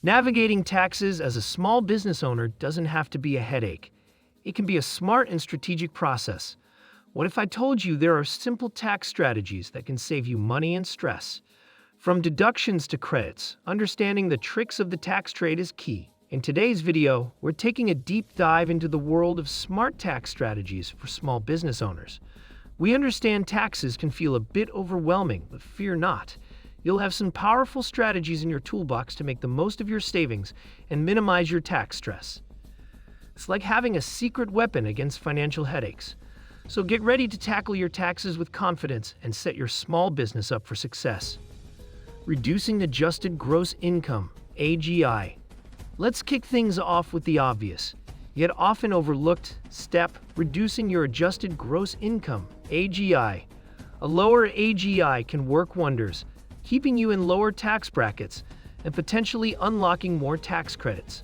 Navigating taxes as a small business owner doesn't have to be a headache. It can be a smart and strategic process. What if I told you there are simple tax strategies that can save you money and stress? From deductions to credits, understanding the tricks of the tax trade is key. In today's video, we're taking a deep dive into the world of smart tax strategies for small business owners. We understand taxes can feel a bit overwhelming, but fear not. You'll have some powerful strategies in your toolbox to make the most of your savings and minimize your tax stress. It's like having a secret weapon against financial headaches. So get ready to tackle your taxes with confidence and set your small business up for success. Reducing adjusted gross income, AGI. Let's kick things off with the obvious, yet often overlooked step, reducing your adjusted gross income, AGI. A lower AGI can work wonders, keeping you in lower tax brackets and potentially unlocking more tax credits.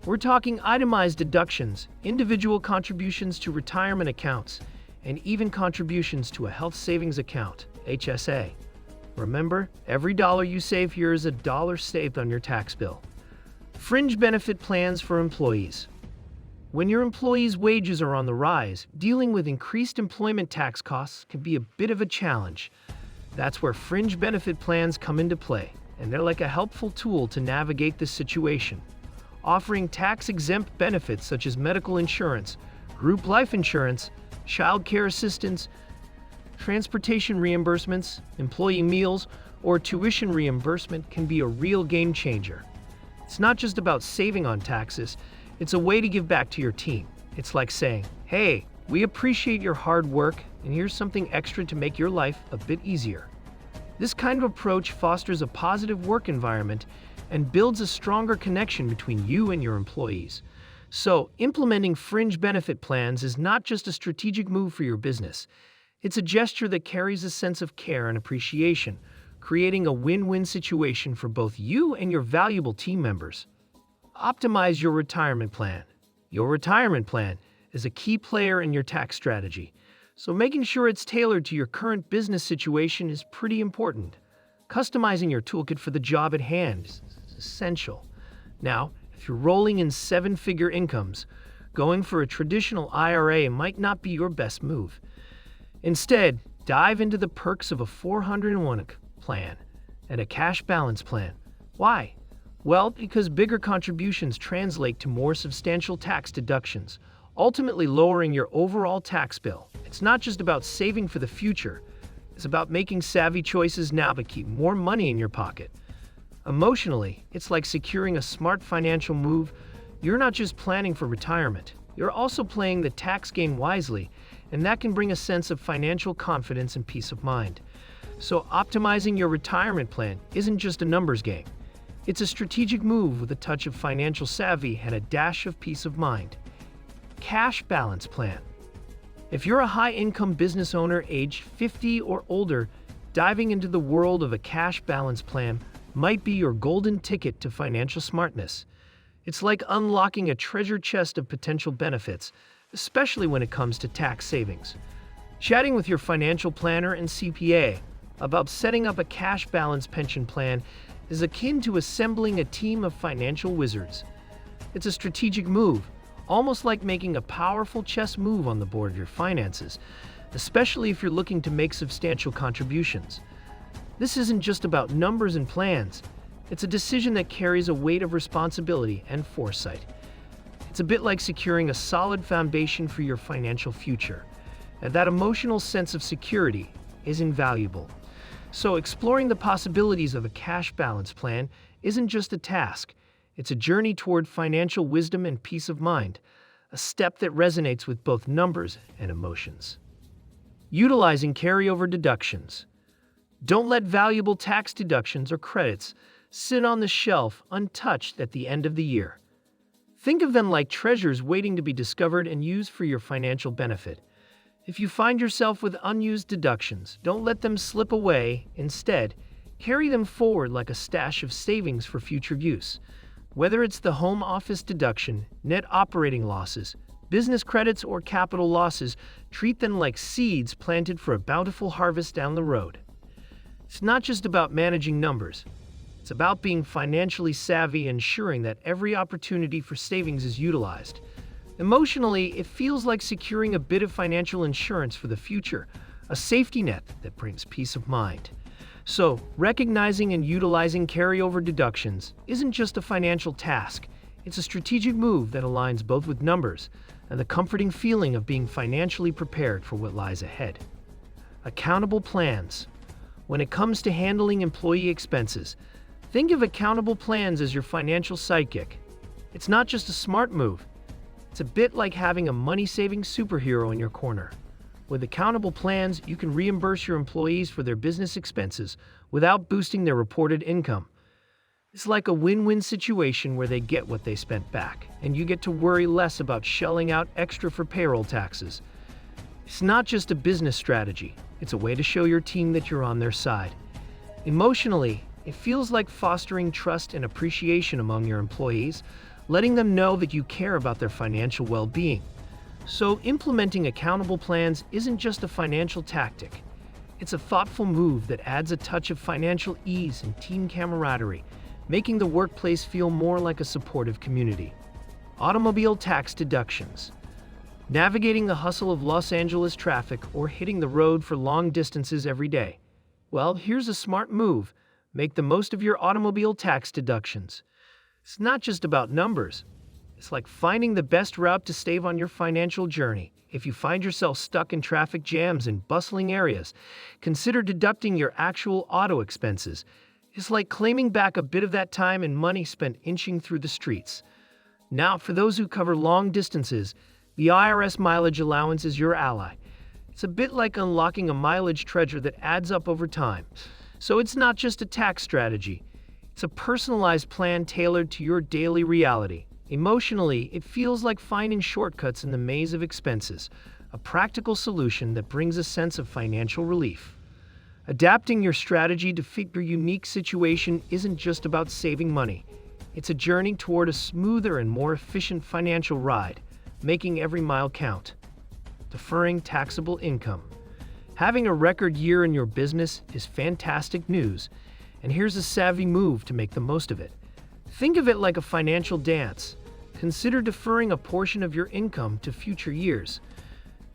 We're talking itemized deductions, individual contributions to retirement accounts, and even contributions to a health savings account, HSA. Remember, every dollar you save here is a dollar saved on your tax bill. Fringe benefit plans for employees. When your employees' wages are on the rise, dealing with increased employment tax costs can be a bit of a challenge. That's where fringe benefit plans come into play, and they're like a helpful tool to navigate this situation. Offering tax-exempt benefits such as medical insurance, group life insurance, child care assistance, transportation reimbursements, employee meals, or tuition reimbursement can be a real game changer. It's not just about saving on taxes, it's a way to give back to your team. It's like saying, hey, we appreciate your hard work, and here's something extra to make your life a bit easier. This kind of approach fosters a positive work environment and builds a stronger connection between you and your employees. So, implementing fringe benefit plans is not just a strategic move for your business. It's a gesture that carries a sense of care and appreciation, creating a win-win situation for both you and your valuable team members. Optimize your retirement plan. Your retirement plan is a key player in your tax strategy, so making sure it's tailored to your current business situation is pretty important. Customizing your toolkit for the job at hand is essential. Now, if you're rolling in seven-figure incomes, going for a traditional IRA might not be your best move. Instead, dive into the perks of a 401k plan and a cash balance plan. Why? Well, because bigger contributions translate to more substantial tax deductions, ultimately lowering your overall tax bill. It's not just about saving for the future. It's about making savvy choices now to keep more money in your pocket. Emotionally, it's like securing a smart financial move. You're not just planning for retirement. You're also playing the tax game wisely, and that can bring a sense of financial confidence and peace of mind. So optimizing your retirement plan isn't just a numbers game. It's a strategic move with a touch of financial savvy and a dash of peace of mind. Cash balance plan. If you're a high-income business owner aged 50 or older, diving into the world of a cash balance plan might be your golden ticket to financial smartness. It's like unlocking a treasure chest of potential benefits, especially when it comes to tax savings. Chatting with your financial planner and CPA about setting up a cash balance pension plan is akin to assembling a team of financial wizards. It's a strategic move, almost like making a powerful chess move on the board of your finances, especially if you're looking to make substantial contributions. This isn't just about numbers and plans. It's a decision that carries a weight of responsibility and foresight. It's a bit like securing a solid foundation for your financial future, and that emotional sense of security is invaluable. So exploring the possibilities of a cash balance plan isn't just a task. It's a journey toward financial wisdom and peace of mind, a step that resonates with both numbers and emotions. Utilizing carryover deductions. Don't let valuable tax deductions or credits sit on the shelf untouched at the end of the year. Think of them like treasures waiting to be discovered and used for your financial benefit. If you find yourself with unused deductions, don't let them slip away. Instead, carry them forward like a stash of savings for future use. Whether it's the home office deduction, net operating losses, business credits, or capital losses, treat them like seeds planted for a bountiful harvest down the road. It's not just about managing numbers. It's It's about being financially savvy and ensuring that every opportunity for savings is utilized. Emotionally, it feels like securing a bit of financial insurance for the future, a safety net that brings peace of mind. So, recognizing and utilizing carryover deductions isn't just a financial task, it's a strategic move that aligns both with numbers and the comforting feeling of being financially prepared for what lies ahead. Accountable plans. When it comes to handling employee expenses, think of accountable plans as your financial sidekick. It's not just a smart move, it's a bit like having a money-saving superhero in your corner. With accountable plans, you can reimburse your employees for their business expenses without boosting their reported income. It's like a win-win situation where they get what they spent back, and you get to worry less about shelling out extra for payroll taxes. It's not just a business strategy, it's a way to show your team that you're on their side. Emotionally, it feels like fostering trust and appreciation among your employees, letting them know that you care about their financial well-being. So, implementing accountable plans isn't just a financial tactic. It's a thoughtful move that adds a touch of financial ease and team camaraderie, making the workplace feel more like a supportive community. Automobile tax deductions. Navigating the hustle of Los Angeles traffic or hitting the road for long distances every day. Well, here's a smart move. Make the most of your automobile tax deductions. It's not just about numbers. It's like finding the best route to save on your financial journey. If you find yourself stuck in traffic jams in bustling areas, consider deducting your actual auto expenses. It's like claiming back a bit of that time and money spent inching through the streets. Now, for those who cover long distances, the IRS mileage allowance is your ally. It's a bit like unlocking a mileage treasure that adds up over time. So it's not just a tax strategy. It's a personalized plan tailored to your daily reality. Emotionally, it feels like finding shortcuts in the maze of expenses, a practical solution that brings a sense of financial relief. Adapting your strategy to fit your unique situation isn't just about saving money. It's a journey toward a smoother and more efficient financial ride, making every mile count. Deferring taxable income. Having a record year in your business is fantastic news, and here's a savvy move to make the most of it. Think of it like a financial dance. Consider deferring a portion of your income to future years.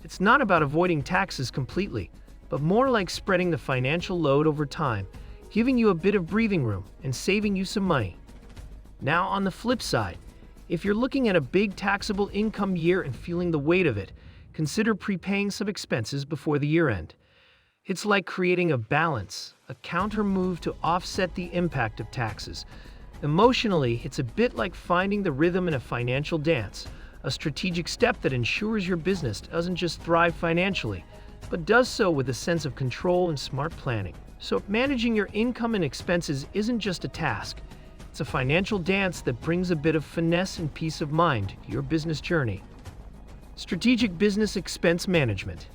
It's not about avoiding taxes completely, but more like spreading the financial load over time, giving you a bit of breathing room and saving you some money. Now, on the flip side, if you're looking at a big taxable income year and feeling the weight of it, consider prepaying some expenses before the year end. It's like creating a balance, a counter move to offset the impact of taxes. Emotionally, it's a bit like finding the rhythm in a financial dance, a strategic step that ensures your business doesn't just thrive financially, but does so with a sense of control and smart planning. So, managing your income and expenses isn't just a task. It's a financial dance that brings a bit of finesse and peace of mind to your business journey. Strategic business expense management.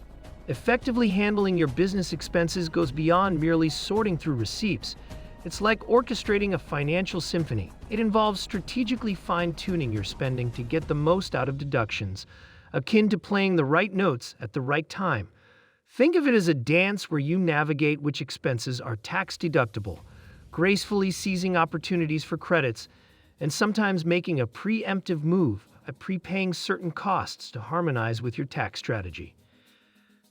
Effectively handling your business expenses goes beyond merely sorting through receipts. It's like orchestrating a financial symphony. It involves strategically fine-tuning your spending to get the most out of deductions, akin to playing the right notes at the right time. Think of it as a dance where you navigate which expenses are tax-deductible, gracefully seizing opportunities for credits, and sometimes making a preemptive move by prepaying certain costs to harmonize with your tax strategy.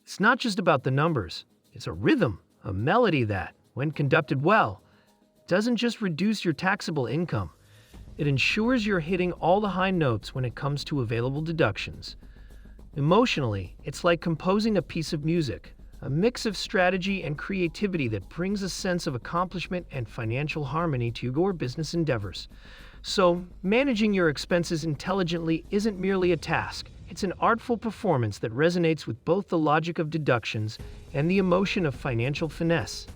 It's not just about the numbers. It's a rhythm, a melody that, when conducted well, doesn't just reduce your taxable income. It ensures you're hitting all the high notes when it comes to available deductions. Emotionally, it's like composing a piece of music, a mix of strategy and creativity that brings a sense of accomplishment and financial harmony to your business endeavors. So, managing your expenses intelligently isn't merely a task. It's an artful performance that resonates with both the logic of deductions and the emotion of financial finesse.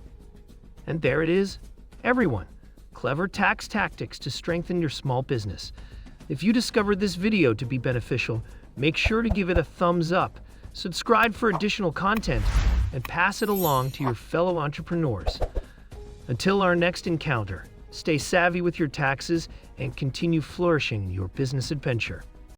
And there it is, everyone. Clever tax tactics to strengthen your small business. If you discovered this video to be beneficial, make sure to give it a thumbs up, subscribe for additional content, and pass it along to your fellow entrepreneurs. Until our next encounter, stay savvy with your taxes and continue flourishing your business adventure.